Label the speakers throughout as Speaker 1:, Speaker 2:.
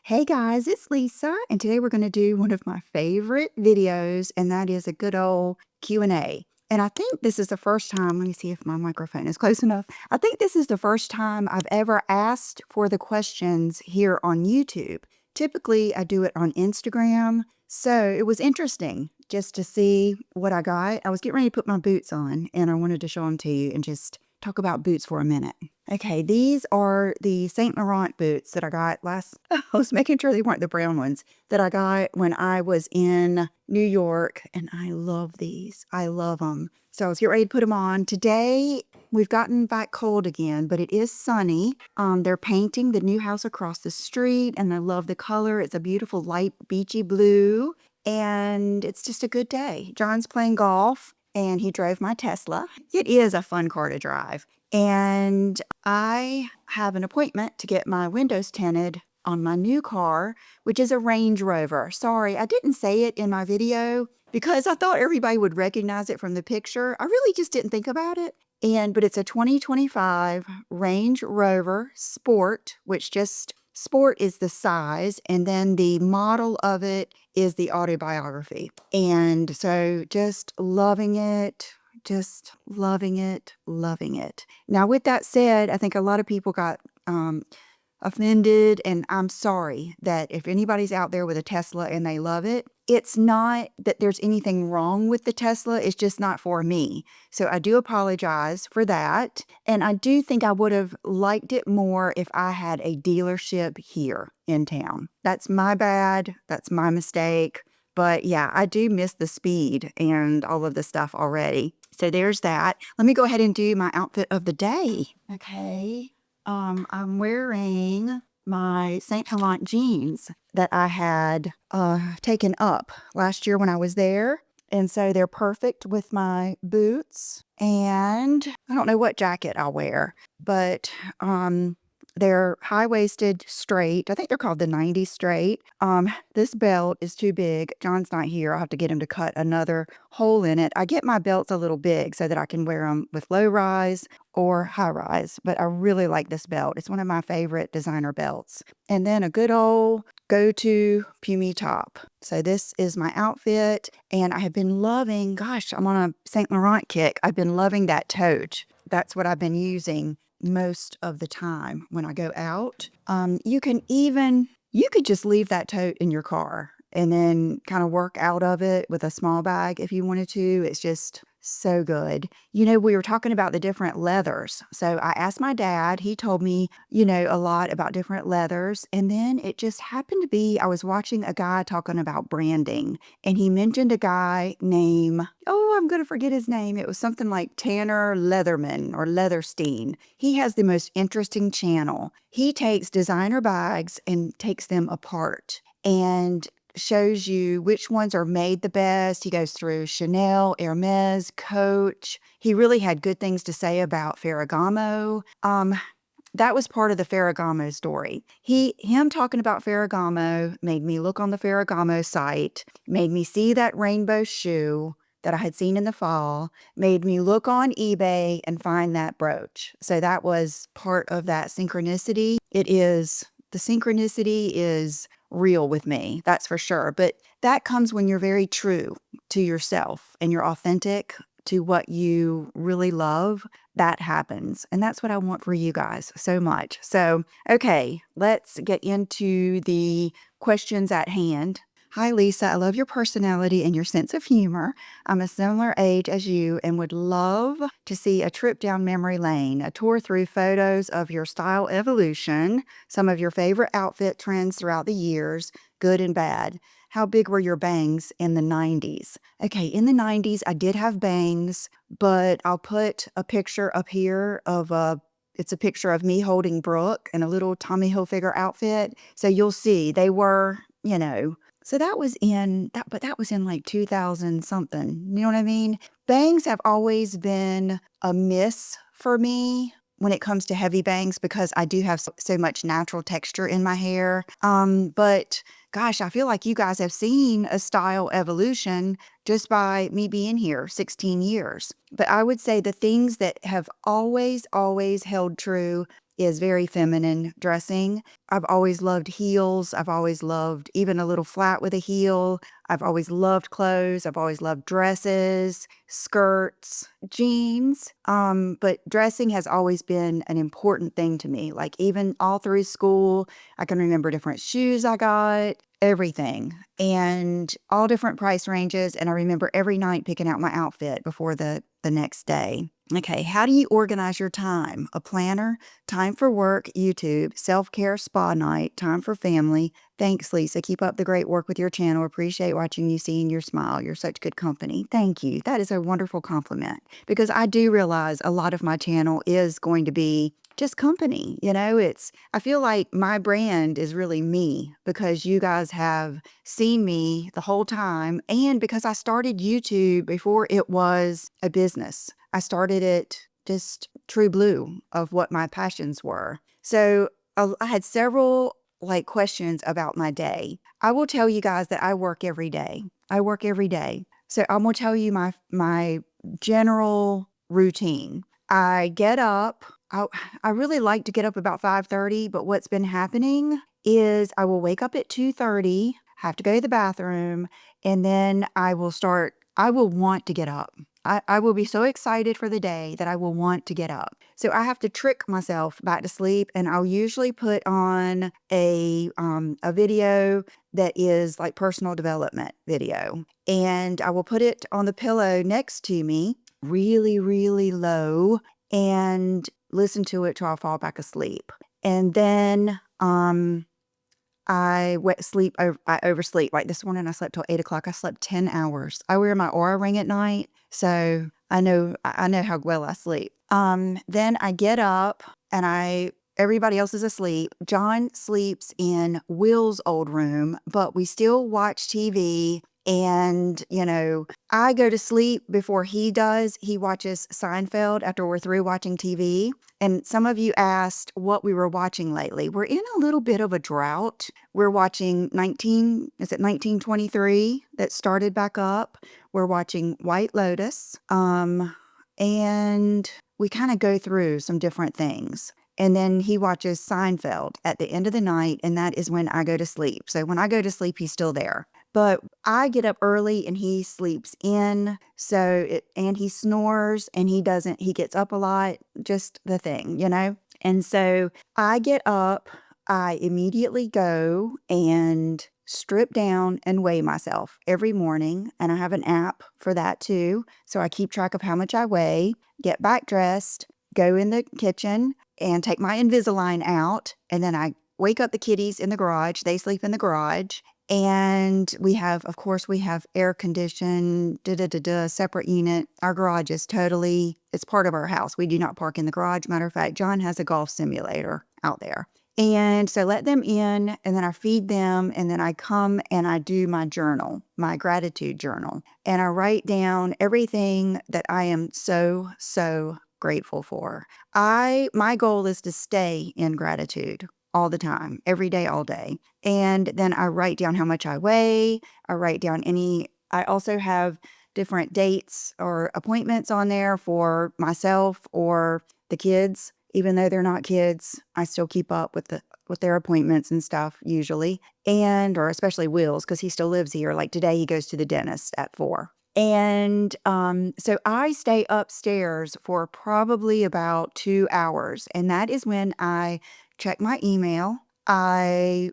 Speaker 1: Hey guys, it's Lisa, and today we're going to do one of my favorite videos, and that is a good old Q&A. And I think this is the first time, let me see if my microphone is close enough. I think this is the first time I've ever asked for the questions here on YouTube. Typically, I do it on Instagram, so it was interesting just to see what I got. I was getting ready to put my boots on, and I wanted to show them to you and just talk about boots for a minute. Okay, these are the Saint Laurent boots that I got last. I was making sure they weren't the brown ones that I got when I was in New York, and I love these. I love them. So I was getting ready to put them on. Today, we've gotten back cold again, but it is sunny. They're painting the new house across the street, and I love the color. It's a beautiful light beachy blue, and it's just a good day. John's playing golf, and he drove my Tesla. It is a fun car to drive. And I have an appointment to get my windows tinted on my new car, which is a Range Rover. Sorry, I didn't say it in my video because I thought everybody would recognize it from the picture. I really just didn't think about it. But it's a 2025 Range Rover Sport, which just Sport is the size, and then the model of it is the autobiography. And so just loving it. Just loving it, loving it. Now, with that said, I think a lot of people got offended, and I'm sorry that if anybody's out there with a Tesla and they love it, it's not that there's anything wrong with the Tesla. It's just not for me. So I do apologize for that. And I do think I would have liked it more if I had a dealership here in town. That's my bad. That's my mistake. But yeah, I do miss the speed and all of the stuff already. So there's that. Let me go ahead and do my outfit of the day. Okay. I'm wearing my St. Laurent jeans that I had taken up last year when I was there. And so they're perfect with my boots. And I don't know what jacket I'll wear, but they're high-waisted straight. I think they're called the 90 straight. This belt is too big. John's not here. I'll have to get him to cut another hole in it. I get my belts a little big so that I can wear them with low rise or high rise, but I really like this belt. It's one of my favorite designer belts. And then a good old go-to pumy top. So this is my outfit, and I have been loving, gosh, I'm on a St. Laurent kick. I've been loving that tote. That's what I've been using most of the time when I go out. You could just leave that tote in your car and then kind of work out of it with a small bag if you wanted to. It's just so good. You know, we were talking about the different leathers. So I asked my dad, he told me, a lot about different leathers. And then it just happened to be, I was watching a guy talking about branding, and he mentioned a guy named, I'm going to forget his name. It was something like Tanner Leatherman or Leatherstein. He has the most interesting channel. He takes designer bags and takes them apart and shows you which ones are made the best. He goes through Chanel, Hermes, Coach. He really had good things to say about Ferragamo. That was part of the Ferragamo story. Him talking about Ferragamo made me look on the Ferragamo site, made me see that rainbow shoe that I had seen in the fall, made me look on eBay and find that brooch. So that was part of that synchronicity. The synchronicity is real with me, that's for sure. But that comes when you're very true to yourself and you're authentic to what you really love. That happens. And that's what I want for you guys so much. So, okay, let's get into the questions at hand. Hi, Lisa. I love your personality and your sense of humor. I'm a similar age as you and would love to see a trip down memory lane, a tour through photos of your style evolution, some of your favorite outfit trends throughout the years, good and bad. How big were your bangs in the 90s? Okay, in the 90s, I did have bangs, but I'll put a picture up here it's a picture of me holding Brooke in a little Tommy Hilfiger outfit. So you'll see they were, so that was in like 2000 something. You know what I mean? Bangs have always been a miss for me when it comes to heavy bangs because I do have so much natural texture in my hair. But gosh, I feel like you guys have seen a style evolution just by me being here 16 years. But I would say the things that have always held true is very feminine dressing. I've always loved heels. I've always loved even a little flat with a heel. I've always loved clothes. I've always loved dresses, skirts, jeans. But dressing has always been an important thing to me. Like even all through school, I can remember different shoes I got, everything, and all different price ranges. And I remember every night picking out my outfit before the next day. Okay, how do you organize your time? A planner, time for work, YouTube, self-care, spa night, time for family. Thanks, Lisa. Keep up the great work with your channel. Appreciate watching you, seeing your smile. You're such good company. Thank you. That is a wonderful compliment because I do realize a lot of my channel is going to be just company. I feel like my brand is really me because you guys have seen me the whole time and because I started YouTube before it was a business. I started it just true blue of what my passions were. So I had several questions about my day. I will tell you guys that I work every day. I work every day. So I'm gonna tell you my general routine. I get up. I really like to get up about 5:30, but what's been happening is I will wake up at 2:30, have to go to the bathroom, and then I will want to get up. I will be so excited for the day that I will want to get up. So I have to trick myself back to sleep, and I'll usually put on a video that is like personal development video, and I will put it on the pillow next to me, really, really low, and listen to it till I fall back asleep. And then I oversleep. Like this morning, I slept till 8 o'clock. I slept 10 hours. I wear my Aura ring at night, so I know how well I sleep. Then I get up and everybody else is asleep. John sleeps in Will's old room, but we still watch TV. And, I go to sleep before he does. He watches Seinfeld after we're through watching TV. And some of you asked what we were watching lately. We're in a little bit of a drought. We're watching 1923 that started back up. We're watching White Lotus. And we kind of go through some different things. And then he watches Seinfeld at the end of the night, and that is when I go to sleep. So when I go to sleep, he's still there. But I get up early and he sleeps in. And he snores and he gets up a lot, just the thing. And so I get up, I immediately go and strip down and weigh myself every morning. And I have an app for that too. So I keep track of how much I weigh, get back dressed, go in the kitchen and take my Invisalign out. And then I wake up the kitties in the garage. They sleep in the garage. And of course, we have air conditioned, separate unit. Our garage is it's part of our house. We do not park in the garage. Matter of fact, John has a golf simulator out there. And so let them in, and then I feed them, and then I come and I do my journal, my gratitude journal. And I write down everything that I am so, so grateful for. My goal is to stay in gratitude all the time, every day, all day. And then I write down how much I weigh. I also have different dates or appointments on there for myself or the kids. Even though they're not kids, I still keep up with their appointments and stuff usually. Or especially Will's, because he still lives here. Like today he goes to the dentist at 4. And so I stay upstairs for probably about 2 hours. And that is when I check my email. I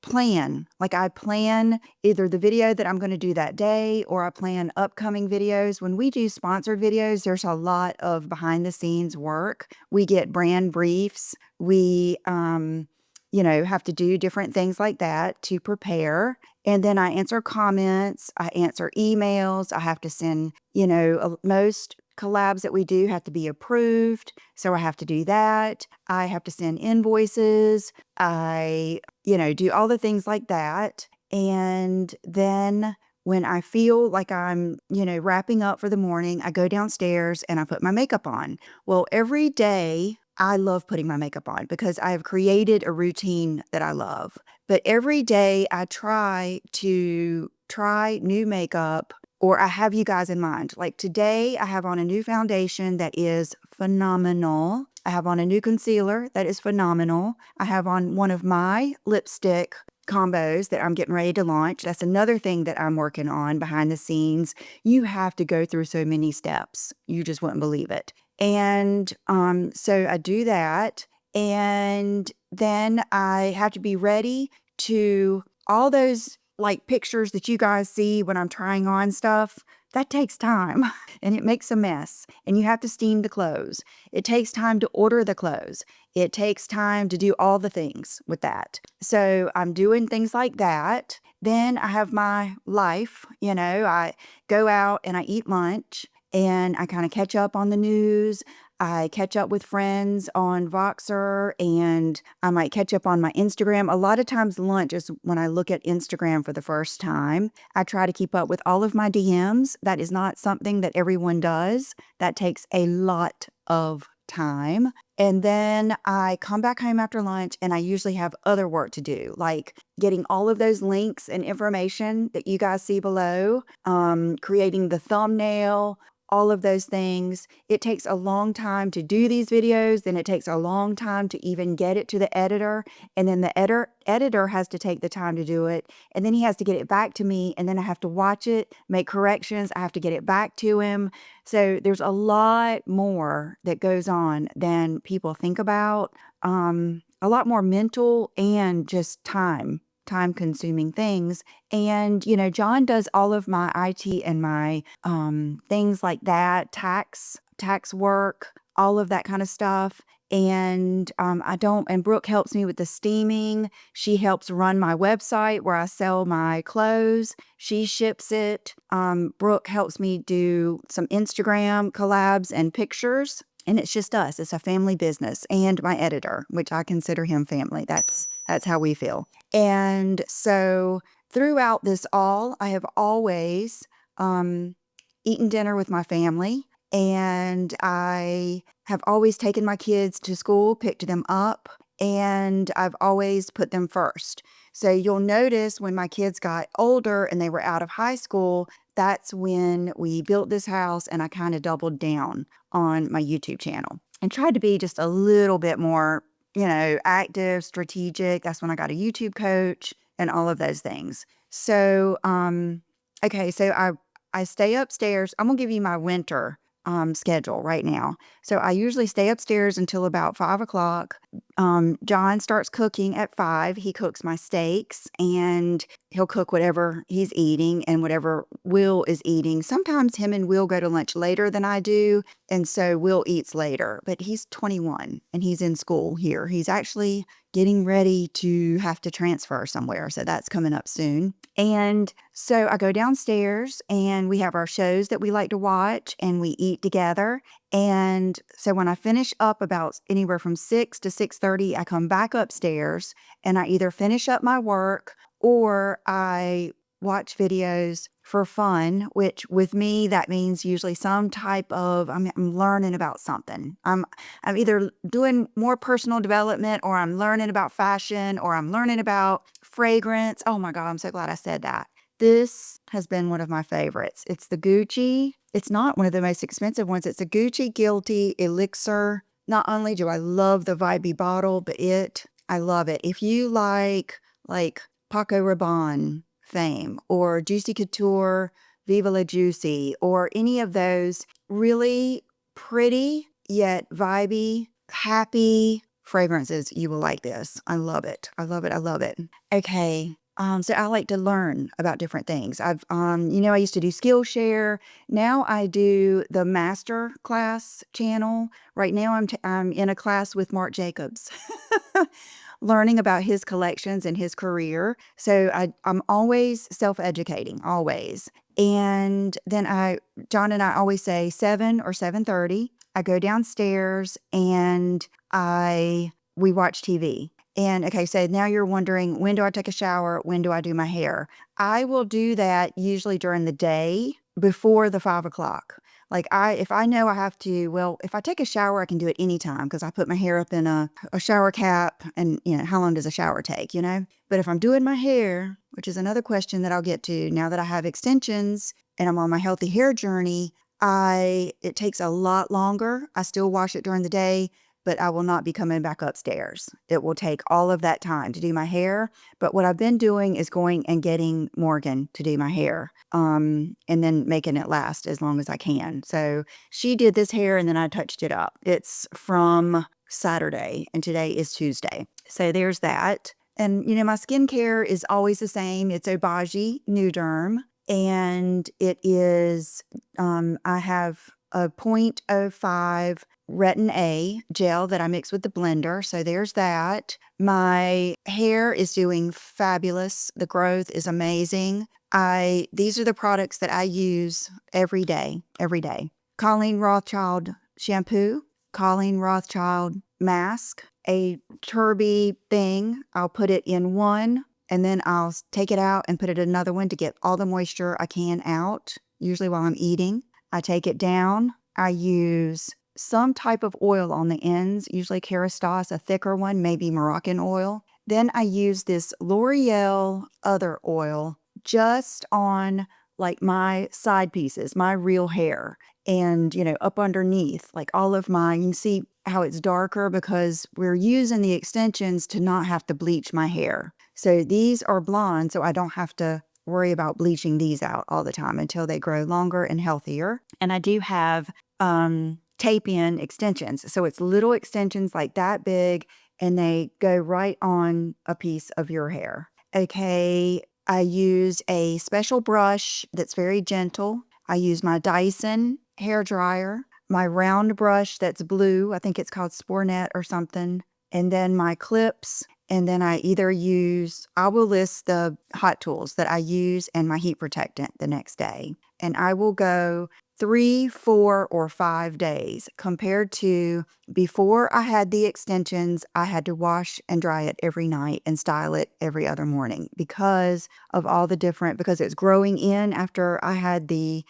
Speaker 1: plan. I plan either the video that I'm going to do that day or I plan upcoming videos. When we do sponsored videos, there's a lot of behind the scenes work. We get brand briefs. We, have to do different things like that to prepare. And then I answer comments. I answer emails. I have to send, most collabs that we do have to be approved. So I have to do that. I have to send invoices. I, do all the things like that. And then when I feel like I'm, wrapping up for the morning, I go downstairs and I put my makeup on. Well, every day I love putting my makeup on because I have created a routine that I love. But every day I try new makeup, or I have you guys in mind. Like today, I have on a new foundation that is phenomenal. I have on a new concealer that is phenomenal. I have on one of my lipstick combos that I'm getting ready to launch. That's another thing that I'm working on behind the scenes. You have to go through so many steps. You just wouldn't believe it. And so I do that. And then I have to be ready to all those like pictures that you guys see when I'm trying on stuff. That takes time and it makes a mess. And you have to steam the clothes. It takes time to order the clothes. It takes time to do all the things with that. So I'm doing things like that. Then I have my life, I go out and I eat lunch and I kind of catch up on the news. I catch up with friends on Voxer and I might catch up on my Instagram. A lot of times lunch is when I look at Instagram for the first time. I try to keep up with all of my DMs. That is not something that everyone does. That takes a lot of time. And then I come back home after lunch and I usually have other work to do, like getting all of those links and information that you guys see below, creating the thumbnail, all of those things. It takes a long time to do these videos, then it takes a long time to even get it to the editor, and then the editor has to take the time to do it, and then he has to get it back to me, and then I have to watch it, make corrections, I have to get it back to him. So there's a lot more that goes on than people think about. A lot more mental and just time consuming things. And, John does all of my IT and my things like that, tax work, all of that kind of stuff. And and Brooke helps me with the steaming. She helps run my website where I sell my clothes. She ships it. Brooke helps me do some Instagram collabs and pictures. And it's just us. It's a family business, and my editor, which I consider him family. That's how we feel. And so throughout this all, I have always eaten dinner with my family, and I have always taken my kids to school, picked them up, and I've always put them first. So you'll notice when my kids got older and they were out of high school, that's when we built this house and I kind of doubled down on my YouTube channel and tried to be just a little bit more, active, strategic. That's when I got a YouTube coach and all of those things. So, okay, so I stay upstairs. I'm gonna give you my winter schedule right now. So I usually stay upstairs until about 5 o'clock. John starts cooking at 5. He cooks my steaks and he'll cook whatever he's eating and whatever Will is eating. Sometimes him and Will go to lunch later than I do. And so Will eats later, but he's 21 and he's in school here. He's actually getting ready to have to transfer somewhere. So that's coming up soon. And so I go downstairs and we have our shows that we like to watch and we eat together. And so when I finish up about anywhere from 6 to 6:30, I come back upstairs and I either finish up my work or I watch videos for fun, which with me, that means usually some type of, I'm learning about something. I'm either doing more personal development or I'm learning about fashion or I'm learning about fragrance. Oh my God, I'm so glad I said that. This has been one of my favorites. It's the Gucci. It's not one of the most expensive ones. It's a Gucci Guilty Elixir. Not only do I love the vibey bottle, but I love it. If you like Paco Rabanne fame or Juicy Couture, Viva La Juicy, or any of those really pretty yet vibey, happy fragrances, you will like this. I love it. I love it. I love it. Okay. So I like to learn about different things. I used to do Skillshare. Now I do the master class channel. Right now I'm in a class with Marc Jacobs, learning about his collections and his career. So I'm always self-educating, always. And then John and I always say 7 or 7:30. I go downstairs and we watch TV. And okay, so now you're wondering, when do I take a shower? When do I do my hair? I will do that usually during the day before the 5 o'clock. If I know I have to, well, if I take a shower, I can do it anytime because I put my hair up in a shower cap and, how long does a shower take, But if I'm doing my hair, which is another question that I'll get to now that I have extensions and I'm on my healthy hair journey, it takes a lot longer. I still wash it during the day. but I will not be coming back upstairs. It will take all of that time to do my hair. But what I've been doing is going and getting Morgan to do my hair, and then making it last as long as I can. So she did this hair and then I touched it up. It's from Saturday and today is Tuesday. So there's that. And, my skincare is always the same. It's Obagi Nuderm, and it is, I have a 0.05 Retin A gel that I mix with the blender. So there's that. My hair is doing fabulous. The growth is amazing. These are the products that I use every day. Colleen Rothschild shampoo, Colleen Rothschild mask, a Turby thing. I'll put it in one and then I'll take it out and put it in another one to get all the moisture I can out, usually while I'm eating. I take it down. I use some type of oil on the ends, usually Kerastase, a thicker one, maybe Moroccan oil. Then I use this L'Oreal other oil just on like my side pieces, my real hair, and up underneath, like all of my, you can see how it's darker because we're using the extensions to not have to bleach my hair. So these are blonde, so I don't have to worry about bleaching these out all the time until they grow longer and healthier. And I do have tape-in extensions. So it's little extensions like that big, and they go right on a piece of your hair. Okay, I use a special brush that's very gentle. I use my Dyson hair dryer, my round brush that's blue. I think it's called Spornet or something. And then my clips. And then I will list the hot tools that I use and my heat protectant the next day. And I will go 3, 4, or 5 days compared to before I had the extensions. I had to wash and dry it every night and style it every other morning because of all the because it's growing in after I had the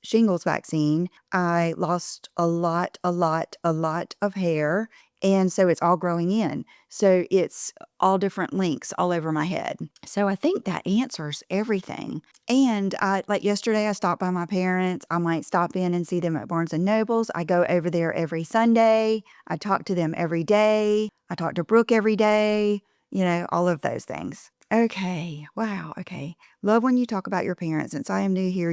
Speaker 1: shingles vaccine. I lost a lot of hair. And so it's all growing in. So it's all different lengths all over my head. So I think that answers everything. And like yesterday, I stopped by my parents. I might stop in and see them at Barnes & Noble's. I go over there every Sunday. I talk to them every day. I talk to Brooke every day, all of those things. Okay. Wow. Okay. Love when you talk about your parents. Since I am new here,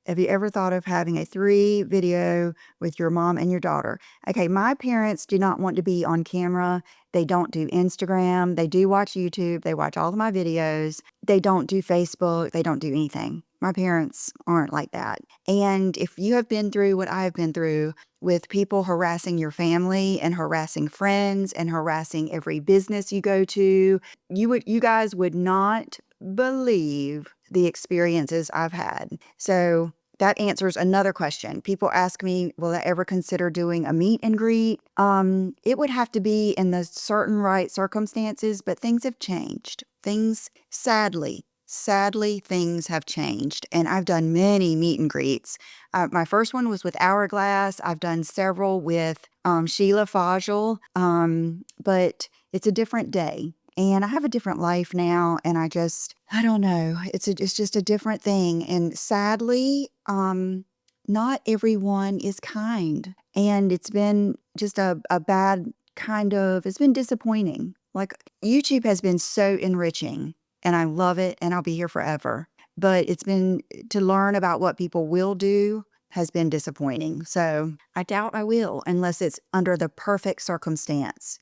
Speaker 1: have you ever thought of having a 3 video with your mom and your daughter? Okay, my parents do not want to be on camera. They don't do Instagram. They do watch YouTube. They watch all of my videos. They don't do Facebook. They don't do anything. My parents aren't like that. And if you have been through what I've been through with people harassing your family and harassing friends and harassing every business you go to, you guys would not believe the experiences I've had. So that answers another question. People ask me, will I ever consider doing a meet and greet? It would have to be in the certain right circumstances, but things have changed. Sadly, things have changed. And I've done many meet and greets. My first one was with Hourglass. I've done several with Sheila Fajl, but it's a different day. And I have a different life now, and I don't know. It's just a different thing. And sadly, not everyone is kind. And it's been just a bad it's been disappointing. Like, YouTube has been so enriching, and I love it, and I'll be here forever. But to learn about what people will do has been disappointing. So I doubt I will unless it's under the perfect circumstance,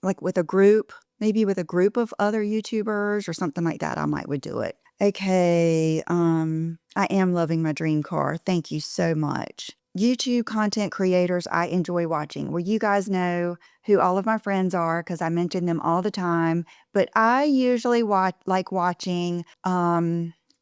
Speaker 1: like with a group. Maybe with a group of other YouTubers or something like that, I would do it. Okay, I am loving my dream car. Thank you so much. YouTube content creators I enjoy watching. Well, you guys know who all of my friends are because I mention them all the time. But I usually like watching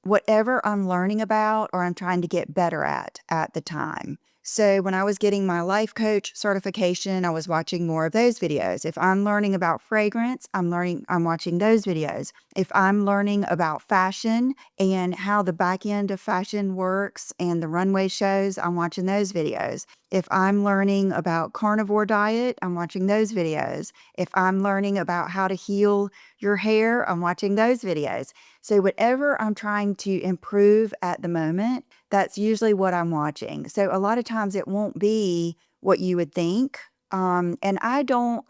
Speaker 1: whatever I'm learning about or I'm trying to get better at the time. So when I was getting my life coach certification, I was watching more of those videos. If I'm learning about fragrance, I'm watching those videos. If I'm learning about fashion and how the back end of fashion works and the runway shows, I'm watching those videos. If I'm learning about carnivore diet, I'm watching those videos. If I'm learning about how to heal your hair, I'm watching those videos. So whatever I'm trying to improve at the moment, that's usually what I'm watching. So a lot of times it won't be what you would think. And I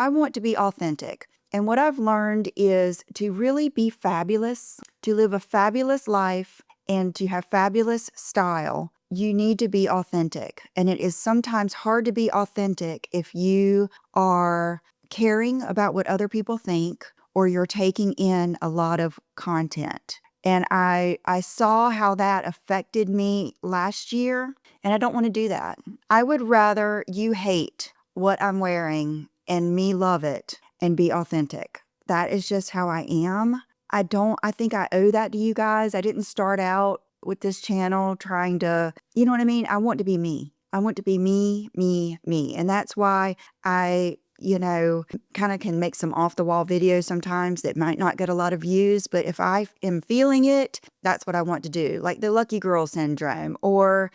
Speaker 1: want to be authentic. And what I've learned is to really be fabulous, to live a fabulous life, and to have fabulous style. You need to be authentic. And it is sometimes hard to be authentic if you are caring about what other people think or you're taking in a lot of content. And I saw how that affected me last year, and I don't want to do that. I would rather you hate what I'm wearing and me love it and be authentic. That is just how I am. I think I owe that to you guys. I didn't start out with this channel trying to, you know what I mean? I want to be me. I want to be me, me, me. And that's why I, kind of can make some off the wall videos sometimes that might not get a lot of views. But if I am feeling it, that's what I want to do. Like the lucky girl syndrome or,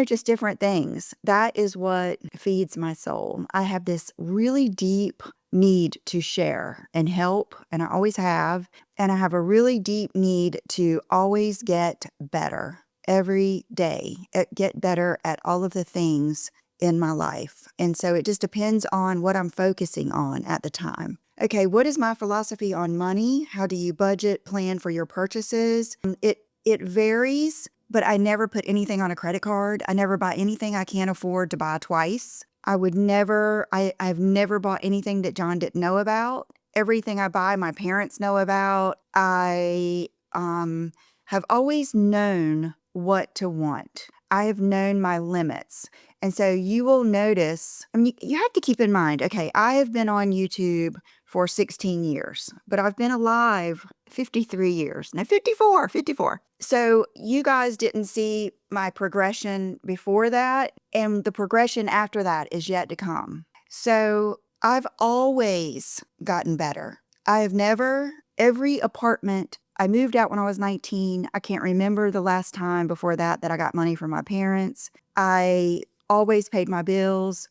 Speaker 1: just different things. That is what feeds my soul. I have this really deep need to share and help, and I always have. And I have a really deep need to always get better every day, get better at all of the things in my life. And so it just depends on what I'm focusing on at the time. Okay, what is my philosophy on money? How do you budget, plan for your purchases? It varies, but I never put anything on a credit card. I never buy anything I can't afford to buy twice. I've never bought anything that John didn't know about. Everything I buy, my parents know about. I have always known what to want. I have known my limits. And so you will notice, you have to keep in mind, okay, I have been on YouTube for 16 years, but I've been alive 53 years. No, 54. So you guys didn't see my progression before that, and the progression after that is yet to come. So I've always gotten better. I have never, every apartment, I moved out when I was 19. I can't remember the last time before that I got money from my parents. I always paid my bills.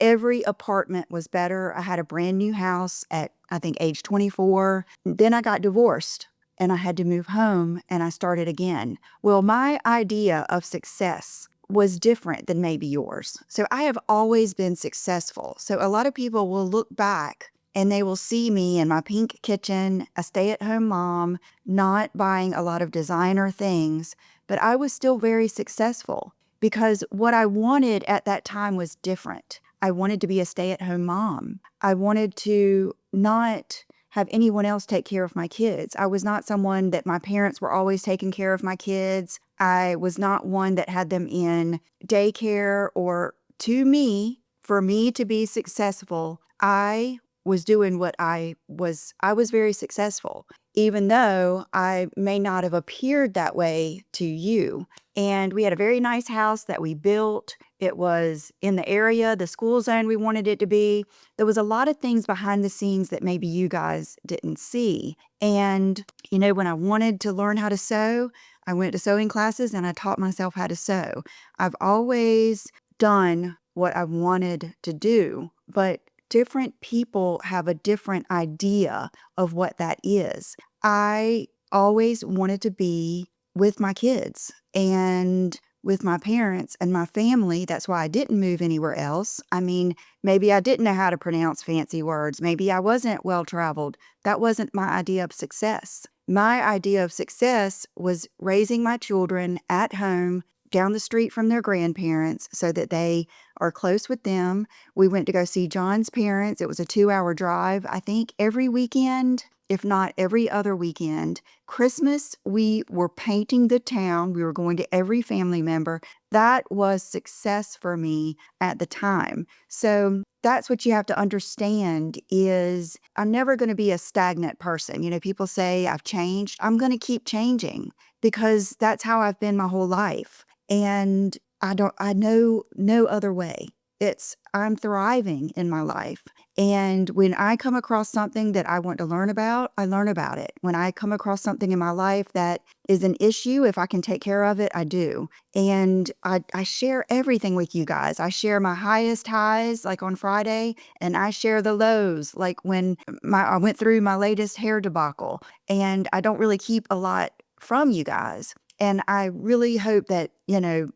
Speaker 1: Every apartment was better. I had a brand new house at, I think, age 24. Then I got divorced and I had to move home and I started again. Well, my idea of success was different than maybe yours. So I have always been successful. So a lot of people will look back and they will see me in my pink kitchen, a stay-at-home mom, not buying a lot of designer things, but I was still very successful because what I wanted at that time was different. I wanted to be a stay-at-home mom. I wanted to not have anyone else take care of my kids. I was not someone that my parents were always taking care of my kids. I was not one that had them in daycare or to me, for me to be successful, I was doing what I was very successful, even though I may not have appeared that way to you. And we had a very nice house that we built. It was in the area, the school zone we wanted it to be. There was a lot of things behind the scenes that maybe you guys didn't see. And, when I wanted to learn how to sew, I went to sewing classes and I taught myself how to sew. I've always done what I wanted to do, but different people have a different idea of what that is. I always wanted to be with my kids and with my parents and my family. That's why I didn't move anywhere else. Maybe I didn't know how to pronounce fancy words. Maybe I wasn't well traveled. That wasn't my idea of success. My idea of success was raising my children at home down the street from their grandparents so that they are close with them. We went to go see John's parents. It was a 2-hour drive, I think, every weekend, if not every other weekend. Christmas, we were painting the town. We were going to every family member. That was success for me at the time. So that's what you have to understand is I'm never going to be a stagnant person. People say I've changed. I'm going to keep changing because that's how I've been my whole life. And I know no other way. I'm thriving in my life. And when I come across something that I want to learn about, I learn about it. When I come across something in my life that is an issue, if I can take care of it, I do. And I share everything with you guys. I share my highest highs, like on Friday, and I share the lows, like when I went through my latest hair debacle. And I don't really keep a lot from you guys. And I really hope that,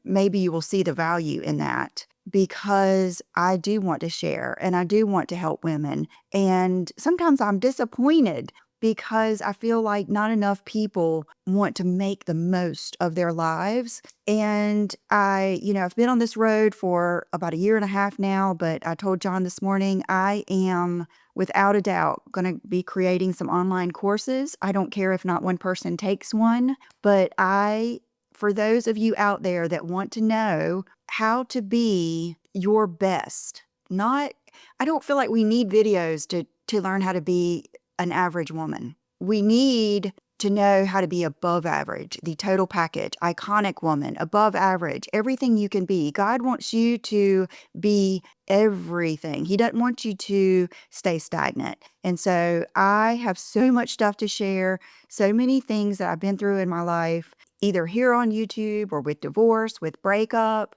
Speaker 1: maybe you will see the value in that. because I do want to share and I do want to help women. And sometimes I'm disappointed because I feel like not enough people want to make the most of their lives. And I've been on this road for about a year and a half now, but I told John this morning, I am without a doubt going to be creating some online courses. I don't care if not one person takes one, but for those of you out there that want to know how to be your best, I don't feel like we need videos to learn how to be an average woman. We need to know how to be above average, the total package, iconic woman, above average, everything you can be. God wants you to be everything. He doesn't want you to stay stagnant. And so I have so much stuff to share, so many things that I've been through in my life, either here on YouTube or with divorce, with breakup,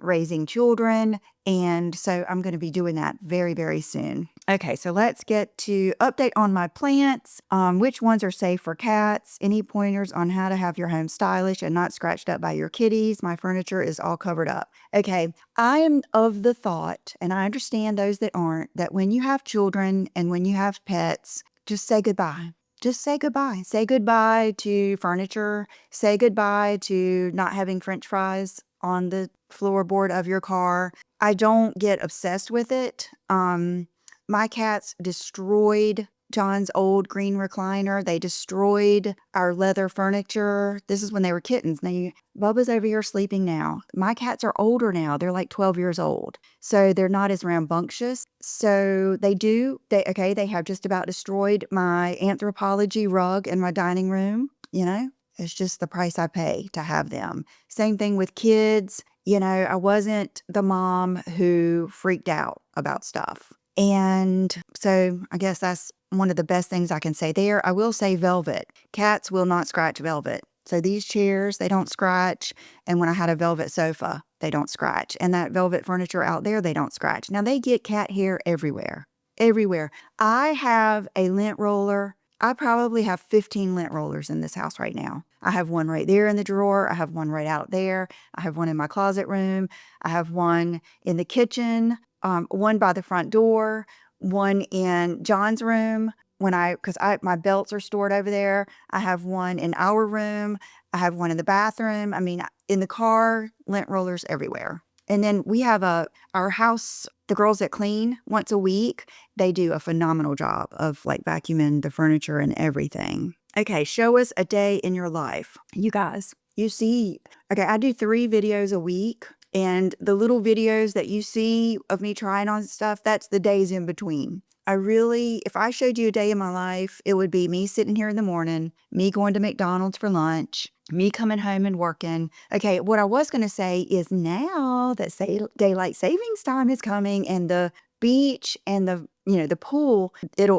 Speaker 1: raising children. And so I'm going to be doing that very, very soon. Okay, so let's get to update on my plants. Which ones are safe for cats? Any pointers on how to have your home stylish and not scratched up by your kitties? My furniture is all covered up. Okay, I am of the thought, and I understand those that aren't, that when you have children and when you have pets, just say goodbye. Just say goodbye. Say goodbye to furniture. Say goodbye to not having French fries on the floorboard of your car. I don't get obsessed with it. My cats destroyed John's old green recliner. They destroyed our leather furniture. This is when they were kittens. Now, Bubba's over here sleeping now. My cats are older now. They're like 12 years old. So they're not as rambunctious. So they have just about destroyed my Anthropologie rug in my dining room. It's just the price I pay to have them. Same thing with kids. I wasn't the mom who freaked out about stuff. And so I guess that's one of the best things I can say there. I will say velvet. Cats will not scratch velvet. So these chairs, they don't scratch. And when I had a velvet sofa, they don't scratch. And that velvet furniture out there, they don't scratch. Now they get cat hair everywhere. Everywhere. I have a lint roller. I probably have 15 lint rollers in this house right now. I have one right there in the drawer. I have one right out there. I have one in my closet room. I have one in the kitchen, one by the front door, one in John's room. Because my belts are stored over there. I have one in our room. I have one in the bathroom. I mean, in the car, lint rollers everywhere. And then we have our house, the girls that clean once a week, they do a phenomenal job of like vacuuming the furniture and everything. Okay, show us a day in your life. You guys, you see, okay, I do 3 videos a week. And the little videos that you see of me trying on stuff, that's the days in between. If I showed you a day in my life, it would be me sitting here in the morning, me going to McDonald's for lunch, me coming home and working. Okay, what I was going to say is now that daylight savings time is coming and the beach and the pool,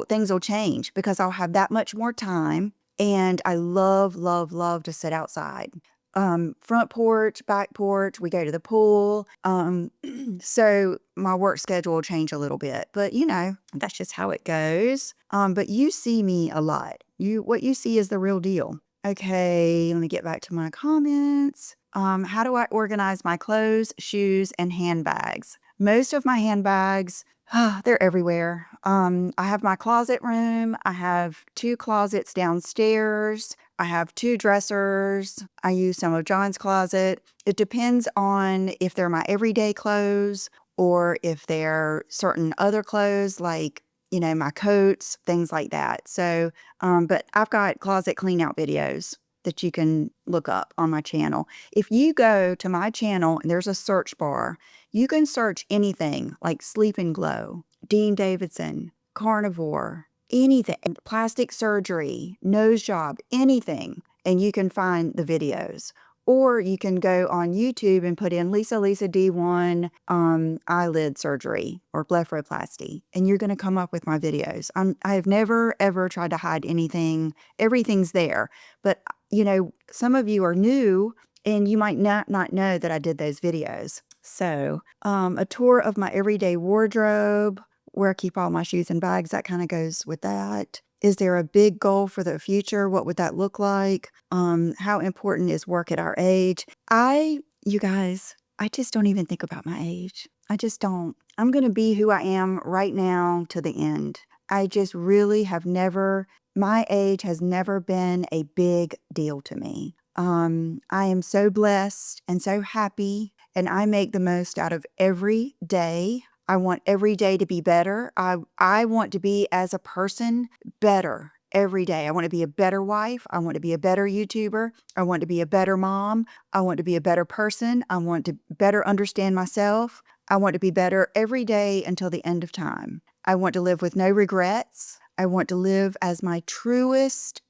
Speaker 1: things will change because I'll have that much more time. And I love, love, love to sit outside. Front porch, back porch, we go to the pool. So my work schedule will change a little bit, but that's just how it goes. But you see me a lot. What you see is the real deal. Okay, let me get back to my comments. How do I organize my clothes, shoes, and handbags? Most of my handbags, they're everywhere. I have my closet room. I have 2 closets downstairs. I have 2 dressers. I use some of John's closet. It depends on if they're my everyday clothes or if they're certain other clothes like, my coats, things like that. So, but I've got closet clean out videos that you can look up on my channel. If you go to my channel and there's a search bar, you can search anything like Sleep and Glow, Dean Davidson, carnivore, anything, plastic surgery, nose job, anything, and you can find the videos. Or you can go on YouTube and put in Lisa D1 eyelid surgery or blepharoplasty, and you're going to come up with my videos. I have never, ever tried to hide anything. Everything's there. But, some of you are new and you might not know that I did those videos. So a tour of my everyday wardrobe, where I keep all my shoes and bags, that kind of goes with that. Is there a big goal for the future? What would that look like? How important is work at our age? You guys, I just don't even think about my age. I just don't. I'm going to be who I am right now to the end. I just really have never, my age has never been a big deal to me. I am so blessed and so happy, and I make the most out of every day. I want every day to be better. I want to be, as a person, better every day. I want to be a better wife. I want to be a better YouTuber. I want to be a better mom. I want to be a better person. I want to better understand myself. I want to be better every day until the end of time. I want to live with no regrets. I want to live as my truest,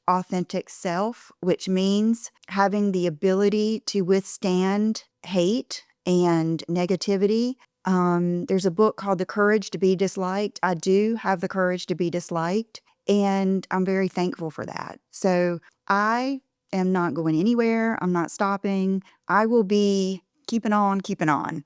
Speaker 1: authentic self, which means having the ability to withstand hate and negativity. There's a book called The Courage to Be Disliked. I do have the courage to be disliked, and I'm very thankful for that. So I am not going anywhere. I'm not stopping. I will be keeping on, keeping on.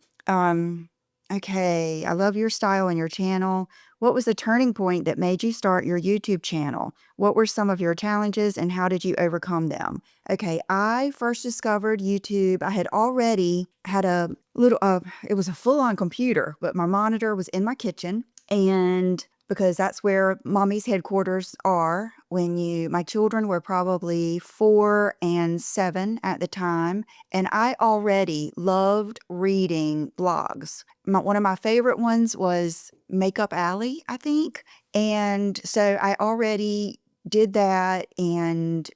Speaker 1: Okay, I love your style and your channel. What was the turning point that made you start your YouTube channel? What were some of your challenges and how did you overcome them? Okay, I first discovered YouTube. I had already had a little, it was a full-on computer, but my monitor was in my kitchen, and because that's where mommy's headquarters are my children were probably 4 and 7 at the time, and I already loved reading blogs. One of my favorite ones was Makeup Alley, I think. And so I already did that and,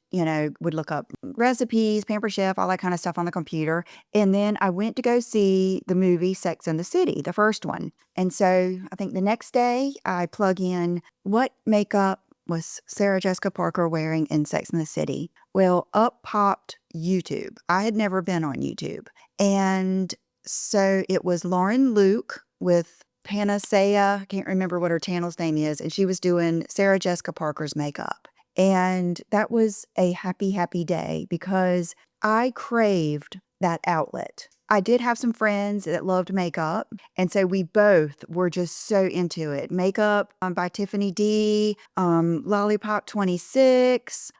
Speaker 1: would look up recipes, Pamper Chef, all that kind of stuff on the computer. And then I went to go see the movie Sex and the City, the first one. And so I think the next day I plug in what makeup was Sarah Jessica Parker wearing in Sex and the City. Well, up popped YouTube. I had never been on YouTube. And so it was Lauren Luke with Panacea. I can't remember what her channel's name is. And she was doing Sarah Jessica Parker's makeup. And that was a happy, happy day because I craved that outlet. I did have some friends that loved makeup, and so we both were just so into it. Makeup by Tiffany D, Lollipop 26,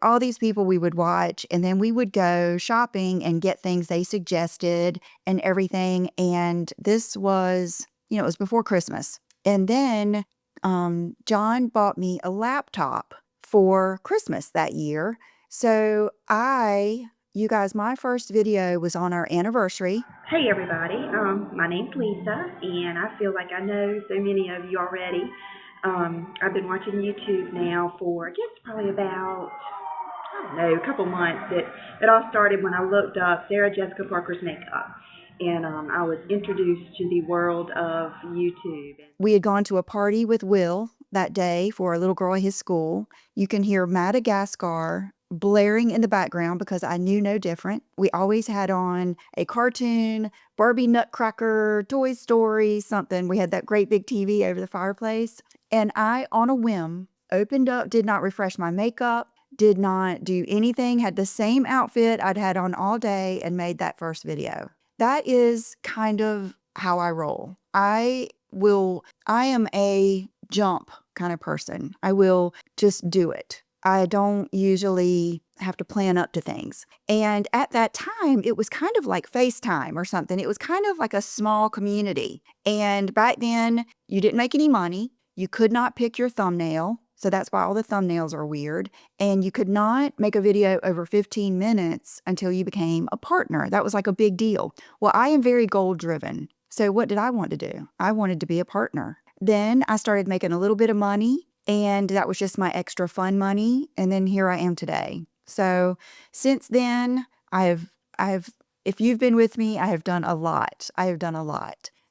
Speaker 1: all these people we would watch, and then we would go shopping and get things they suggested and everything. And this was, it was before Christmas. And then John bought me a laptop for Christmas that year. So you guys, my first video was on our anniversary.
Speaker 2: Hey everybody, my name's Lisa, and I feel like I know so many of you already. I've been watching YouTube now for, I guess, probably about, I don't know, a couple months. It all started when I looked up Sarah Jessica Parker's makeup, and I was introduced to the world of YouTube.
Speaker 1: We had gone to a party with Will that day for a little girl at his school. You can hear Madagascar blaring in the background because I knew no different. We always had on a cartoon, Barbie Nutcracker, Toy Story, something. We had that great big TV over the fireplace. And I, on a whim, opened up, did not refresh my makeup, did not do anything, had the same outfit I'd had on all day, and made that first video. That is kind of how I roll. I am a jump kind of person. I will just do it. I don't usually have to plan up to things. And at that time, it was kind of like FaceTime or something. It was kind of like a small community. And back then, you didn't make any money. You could not pick your thumbnail. So that's why all the thumbnails are weird. And you could not make a video over 15 minutes until you became a partner. That was like a big deal. Well, I am very goal driven. So what did I want to do? I wanted to be a partner. Then I started making a little bit of money, and that was just my extra fun money. And then here I am today. So since then, if you've been with me, I have done a lot.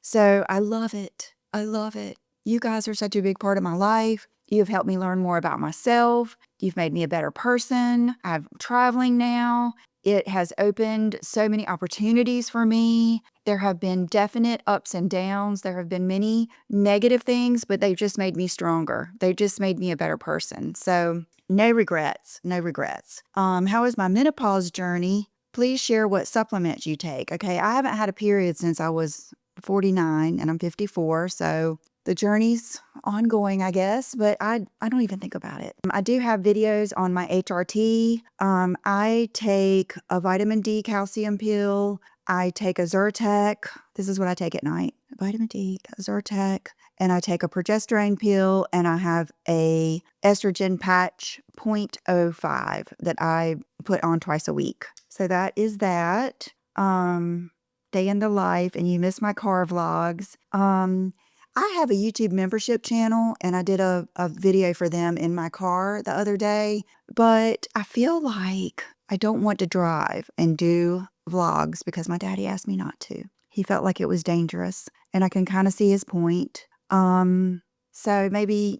Speaker 1: So I love it. I love it. You guys are such a big part of my life. You've helped me learn more about myself. You've made me a better person. I'm traveling now. It has opened so many opportunities for me. There have been definite ups and downs. There have been many negative things, but they've just made me stronger. They've just made me a better person. So no regrets, no regrets. How is my menopause journey? Please share what supplements you take. Okay, I haven't had a period since I was 49 and I'm 54. So the journey's ongoing, I guess, but I don't even think about it. I do have videos on my HRT. I take a vitamin D calcium pill. I take a Zyrtec. This is what I take at night. Vitamin D, Zyrtec, and I take a progesterone pill, and I have a estrogen patch 0.05 that I put on twice a week. So that is that. Day in the life, and you miss my car vlogs. I have a YouTube membership channel, and I did a video for them in my car the other day, but I feel like I don't want to drive and do vlogs because my daddy asked me not to. He felt like it was dangerous, and I can kind of see his point. So maybe,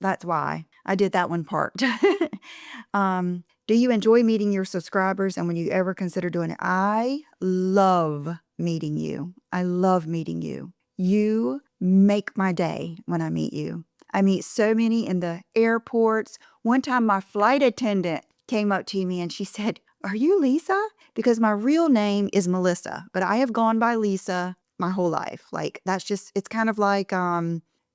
Speaker 1: that's why I did that one part. Do you enjoy meeting your subscribers, and when you ever consider doing it? I love meeting you. I love meeting you. You make my day when I meet you. I meet so many in the airports. One time my flight attendant came up to me and she said, "Are you Lisa?" Because my real name is Melissa, but I have gone by Lisa my whole life. Like it's kind of like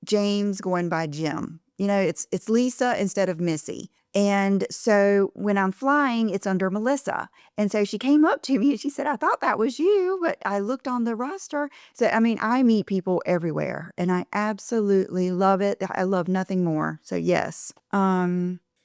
Speaker 1: James going by Jim. It's Lisa instead of Missy. And so when I'm flying, it's under Melissa. And so she came up to me and she said, "I thought that was you, but I looked on the roster." So, I mean, I meet people everywhere and I absolutely love it. I love nothing more. So yes.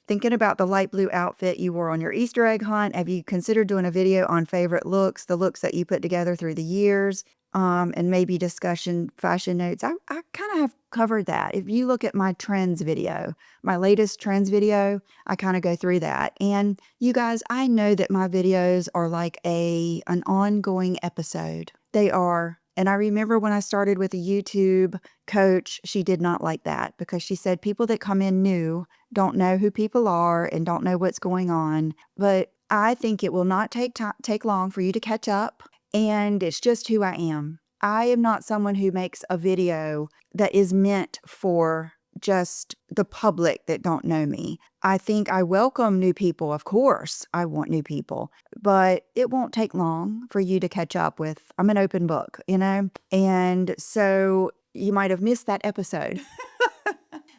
Speaker 1: Thinking about the light blue outfit you wore on your Easter egg hunt, have you considered doing a video on favorite looks, the looks that you put together through the years? And maybe discussion fashion notes. I kind of have covered that. If you look at my trends video, my latest trends video, I kind of go through that. And you guys, I know that my videos are like an ongoing episode. They are. And I remember when I started with a YouTube coach, she did not like that because she said people that come in new don't know who people are and don't know what's going on. But I think it will not take long for you to catch up. And it's just who I am. I am not someone who makes a video that is meant for just the public that don't know me. I think I welcome new people. Of course, I want new people, but it won't take long for you to catch up with. I'm an open book, And so you might have missed that episode.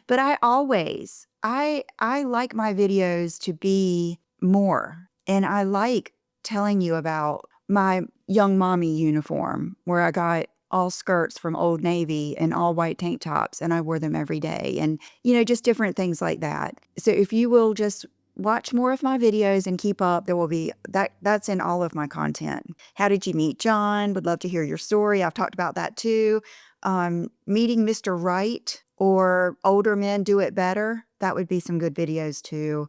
Speaker 1: But I like my videos to be more. And I like telling you about my young mommy uniform where I got all skirts from Old Navy and all white tank tops, and I wore them every day. And, just different things like that. So if you will just watch more of my videos and keep up, there will be that's in all of my content. How did you meet John? Would love to hear your story. I've talked about that too. Meeting Mr. Right or older men do it better. That would be some good videos too.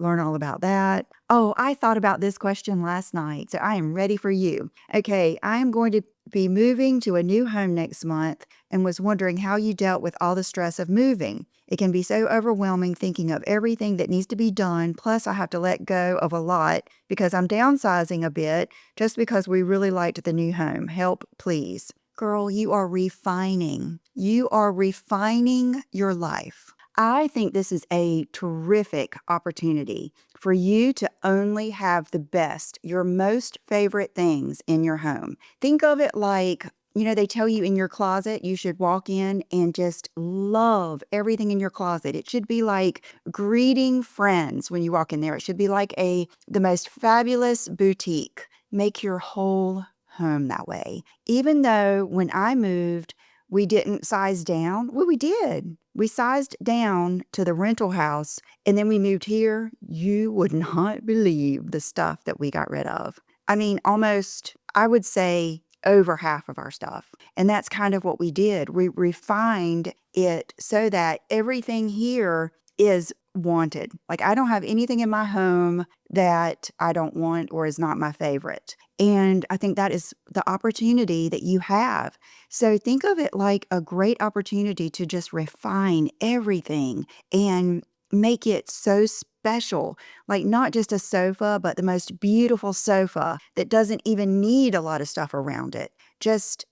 Speaker 1: Learn all about that. Oh, I thought about this question last night, so I am ready for you. Okay, I am going to be moving to a new home next month and was wondering how you dealt with all the stress of moving. It can be so overwhelming thinking of everything that needs to be done, plus I have to let go of a lot because I'm downsizing a bit just because we really liked the new home. Help, please. Girl, you are refining. You are refining your life. I think this is a terrific opportunity for you to only have the best, your most favorite things in your home. Think of it like, they tell you in your closet, you should walk in and just love everything in your closet. It should be like greeting friends when you walk in there. It should be like the most fabulous boutique. Make your whole home that way. Even though when I moved, we didn't size down. Well, we did. We sized down to the rental house, and then we moved here. You would not believe the stuff that we got rid of. I mean, almost, I would say, over half of our stuff. And that's kind of what we did. We refined it so that everything here is wanted. Like, I don't have anything in my home that I don't want or is not my favorite. And I think that is the opportunity that you have. So think of it like a great opportunity to just refine everything and make it so special. Like not just a sofa, but the most beautiful sofa that doesn't even need a lot of stuff around it. Just,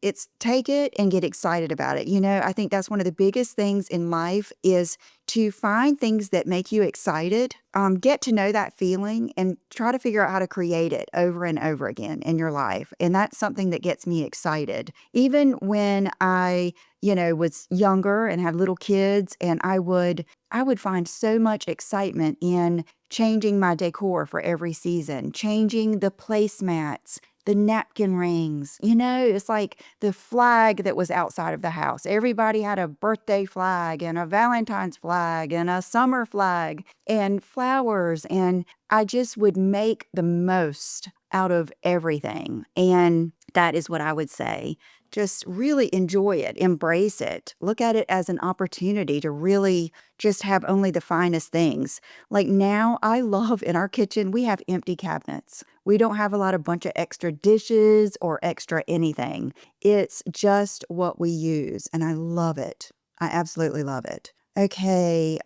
Speaker 1: it's take it and get excited about it. I think that's one of the biggest things in life is to find things that make you excited, get to know that feeling and try to figure out how to create it over and over again in your life. And that's something that gets me excited. Even when I, was younger and had little kids, and I would find so much excitement in changing my decor for every season, changing the placemats, the napkin rings. It's like the flag that was outside of the house. Everybody had a birthday flag and a Valentine's flag and a summer flag and flowers. And I just would make the most out of everything. And that is what I would say. Just really enjoy it, embrace it, look at it as an opportunity to really just have only the finest things. Like now, I love in our kitchen, we have empty cabinets. We don't have a lot of bunch of extra dishes or extra anything. It's just what we use, and I love it. I absolutely love it. Okay,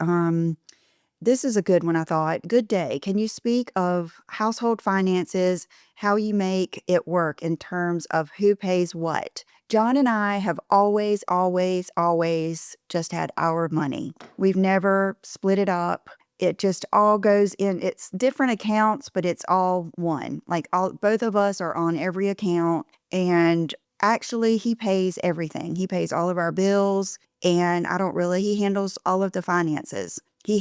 Speaker 1: this is a good one, I thought. Good day. Can you speak of household finances, how you make it work in terms of who pays what? John and I have always, always, always just had our money. We've never split it up. It just all goes in. It's different accounts, but it's all one. Like both of us are on every account, and actually he pays everything. He pays all of our bills, and he handles all of the finances. He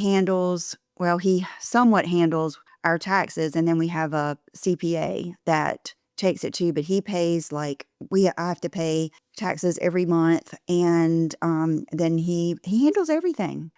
Speaker 1: somewhat handles our taxes, and then we have a CPA that takes it too, but he pays I have to pay taxes every month, and then he handles everything.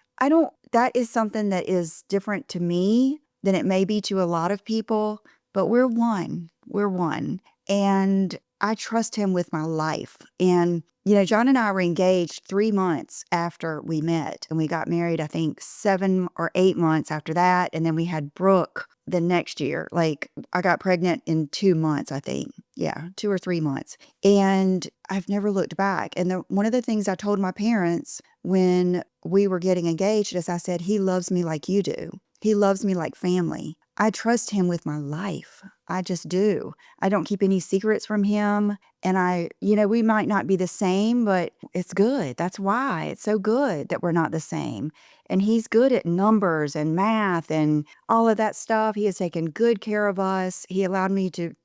Speaker 1: That is something that is different to me than it may be to a lot of people, but we're one. We're one. And I trust him with my life. And John and I were engaged 3 months after we met, and we got married, I think 7 or 8 months after that. And then we had Brooke the next year. Like I got pregnant in 2 months, I think. Yeah, 2 or 3 months. And I've never looked back. And one of the things I told my parents when we were getting engaged is I said, he loves me like you do. He loves me like family. I trust him with my life. I just do. I don't keep any secrets from him. And we might not be the same, but it's good. That's why it's so good that we're not the same. And he's good at numbers and math and all of that stuff. He has taken good care of us. He allowed me to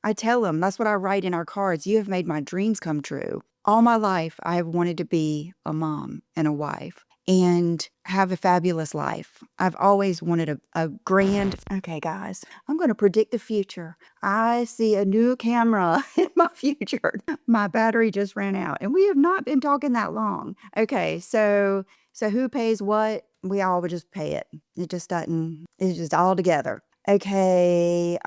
Speaker 1: I tell him, that's what I write in our cards. You have made my dreams come true. All my life, I have wanted to be a mom and a wife and have a fabulous life. I've always wanted a grand. Okay, guys, I'm going to predict the future. I see a new camera in my future. My battery just ran out, and we have not been talking that long. Okay, so who pays what? We all would just pay it. It just doesn't. It's just all together. Okay.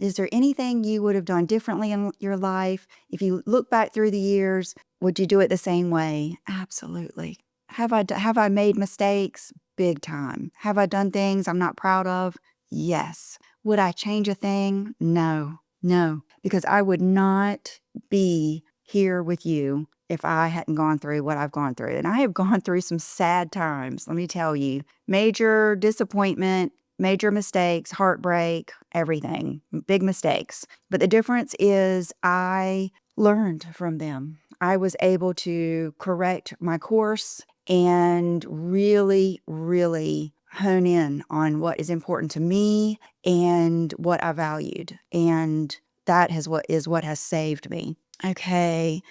Speaker 1: Is there anything you would have done differently in your life? If you look back through the years, would you do it the same way? Absolutely. Have I made mistakes? Big time. Have I done things I'm not proud of? Yes. Would I change a thing? No. No. Because I would not be here with you if I hadn't gone through what I've gone through. And I have gone through some sad times, let me tell you. Major disappointment, major mistakes, heartbreak, everything. Big mistakes. But the difference is I learned from them. I was able to correct my course and really, really hone in on what is important to me and what I valued. And that is what has saved me. Okay.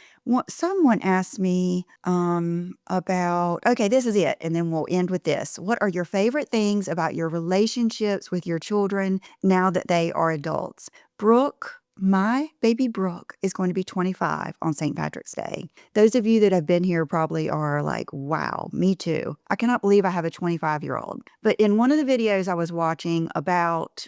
Speaker 1: Someone asked me about, okay, this is it. And then we'll end with this. What are your favorite things about your relationships with your children now that they are adults? Brooke, my baby Brooke, is going to be 25 on St. Patrick's Day. Those of you that have been here probably are like, wow, me too. I cannot believe I have a 25-year-old. But in one of the videos I was watching about,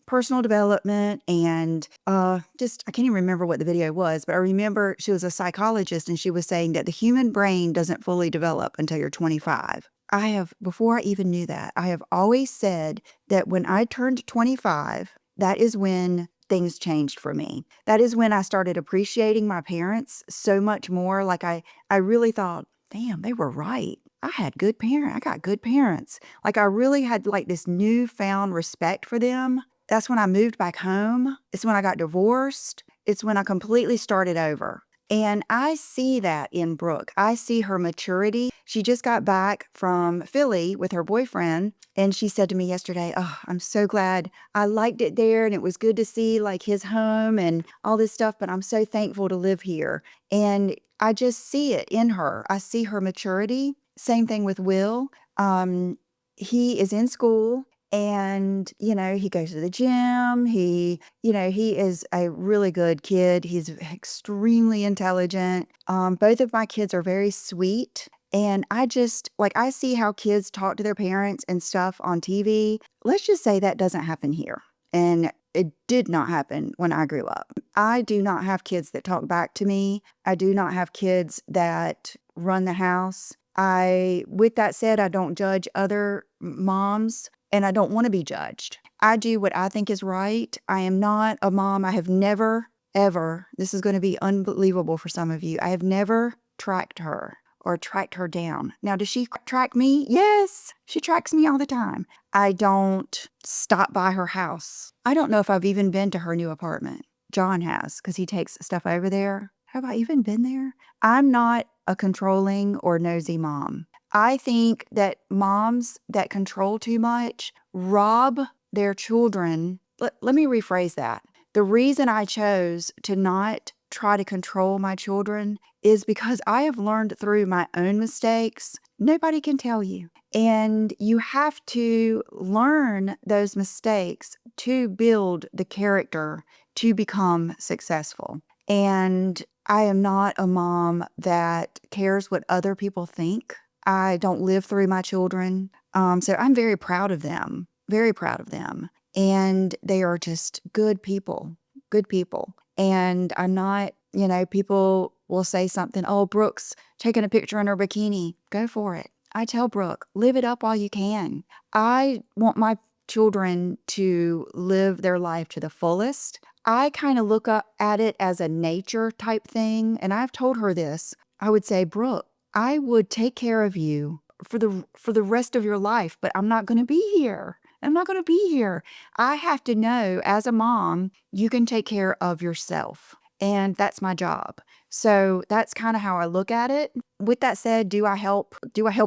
Speaker 1: personal development and I can't even remember what the video was, but I remember she was a psychologist and she was saying that the human brain doesn't fully develop until you're 25. Before I even knew that, I have always said that when I turned 25, that is when things changed for me. That is when I started appreciating my parents so much more. Like I really thought, damn, they were right. I got good parents. Like I really had like this newfound respect for them. That's when I moved back home. It's when I got divorced. It's when I completely started over. And I see that in Brooke. I see her maturity. She just got back from Philly with her boyfriend, and she said to me yesterday, "Oh, I'm so glad. I liked it there, and it was good to see like his home and all this stuff, but I'm so thankful to live here." And I just see it in her. I see her maturity. Same thing with Will. He is in school, and, he goes to the gym. He is a really good kid. He's extremely intelligent. Both of my kids are very sweet. And I just, like, I see how kids talk to their parents and stuff on TV. Let's just say that doesn't happen here. And it did not happen when I grew up. I do not have kids that talk back to me. I do not have kids that run the house. With that said, I don't judge other moms, and I don't want to be judged. I do what I think is right. I am not a mom. I have never, ever, this is going to be unbelievable for some of you. I have never tracked her or tracked her down. Now, does she track me? Yes, she tracks me all the time. I don't stop by her house. I don't know if I've even been to her new apartment. John has, because he takes stuff over there. Have I even been there? I'm not a controlling or nosy mom. I think that moms that control too much rob their children. Let me rephrase that. The reason I chose to not try to control my children is because I have learned through my own mistakes. Nobody can tell you. And you have to learn those mistakes to build the character to become successful. And I am not a mom that cares what other people think. I don't live through my children. So I'm very proud of them, very proud of them. And they are just good people, good people. And I'm not, people will say something, "Oh, Brooke's taking a picture in her bikini." Go for it. I tell Brooke, live it up while you can. I want my children to live their life to the fullest. I kind of look up at it as a nature type thing. And I've told her this. I would say, "Brooke, I would take care of you for the rest of your life, but I'm not going to be here. I'm not going to be here. I have to know as a mom, you can take care of yourself. And that's my job." So that's kind of how I look at it. With that said, do I help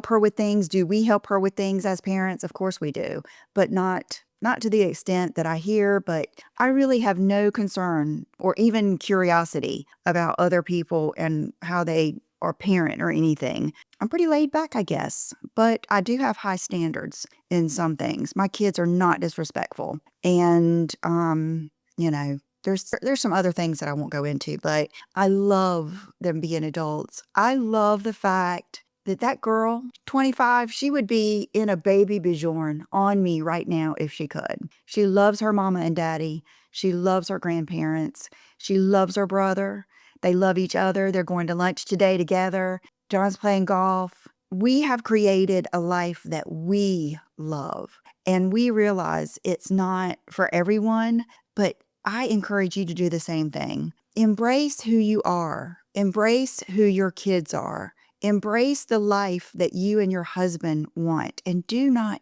Speaker 1: her with things? Do we help her with things as parents? Of course we do, but not to the extent that I hear. But I really have no concern or even curiosity about other people and how they are parent or anything. I'm pretty laid back, I guess, but I do have high standards in some things. My kids are not disrespectful. And there's some other things that I won't go into, but I love them being adults. I love the fact that girl, 25, she would be in a baby Bjorn on me right now if she could. She loves her mama and daddy. She loves her grandparents. She loves her brother. They love each other. They're going to lunch today together. John's playing golf. We have created a life that we love, and we realize it's not for everyone, but I encourage you to do the same thing. Embrace who you are. Embrace who your kids are. Embrace the life that you and your husband want, and do not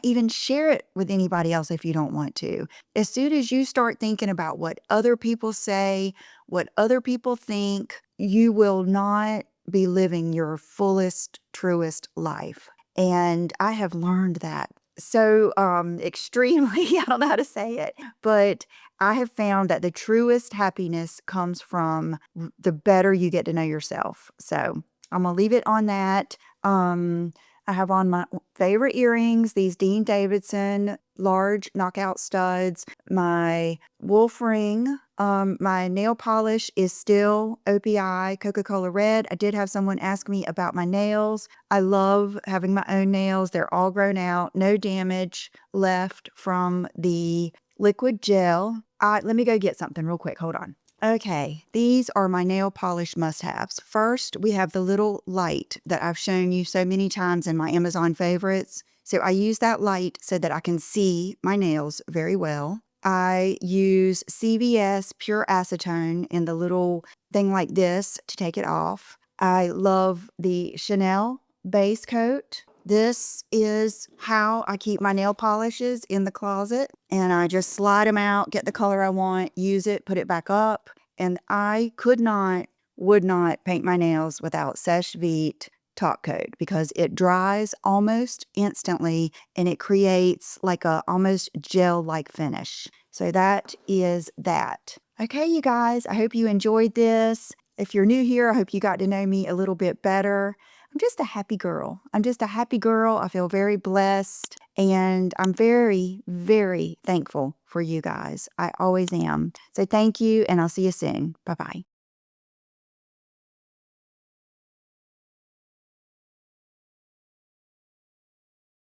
Speaker 1: even share it with anybody else if you don't want to. As soon as you start thinking about what other people say, what other people think, you will not be living your fullest, truest life. And I have learned that so extremely, I don't know how to say it, but I have found that the truest happiness comes from the better you get to know yourself. So I'm going to leave it on that. I have on my favorite earrings, these Dean Davidson large knockout studs, my wolf ring. My nail polish is still OPI Coca-Cola Red. I did have someone ask me about my nails. I love having my own nails. They're all grown out, no damage left from the liquid gel. Let me go get something real quick. Hold on. Okay, these are my nail polish must-haves. First, we have the little light that I've shown you so many times in my Amazon favorites. So I use that light so that I can see my nails very well. I use CVS Pure Acetone in the little thing like this to take it off. I love the Chanel base coat. This is how I keep my nail polishes in the closet, and I just slide them out, get the color I want, use it, put it back up. And I would not paint my nails without Seche Vite top coat because it dries almost instantly and it creates like a almost gel-like finish. So that is that. Okay, you guys, I hope you enjoyed this. If you're new here, I hope you got to know me a little bit better. I'm just a happy girl. I'm just a happy girl. I feel very blessed and I'm very, very thankful for you guys. I always am. So thank you and I'll see you soon. Bye-bye.